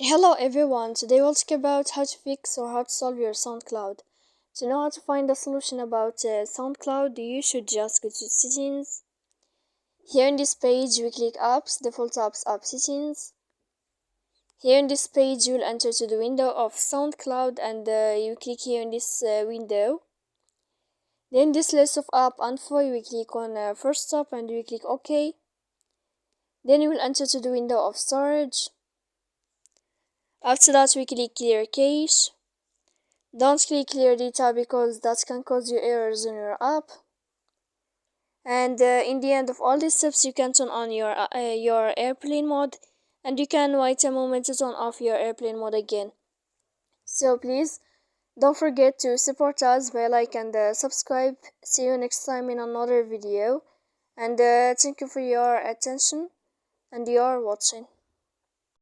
Hello everyone, today we'll talk about how to fix or how to solve your SoundCloud. To know how to find a solution about SoundCloud, you should just go to settings. Here in this page, we click apps, default apps, app settings. Here in this page, you'll enter to the window of SoundCloud and you click here in this window. Then this list of app info, we click on first stop and we click OK. Then you will enter to the window of storage. After that, we click clear cache. Don't click clear data because that can cause you errors in your app. And in the end of all these steps, you can turn on your airplane mode, and you can wait a moment to turn off your airplane mode again. So please don't forget to support us by like and subscribe. See you next time in another video, and thank you for your attention and your watching.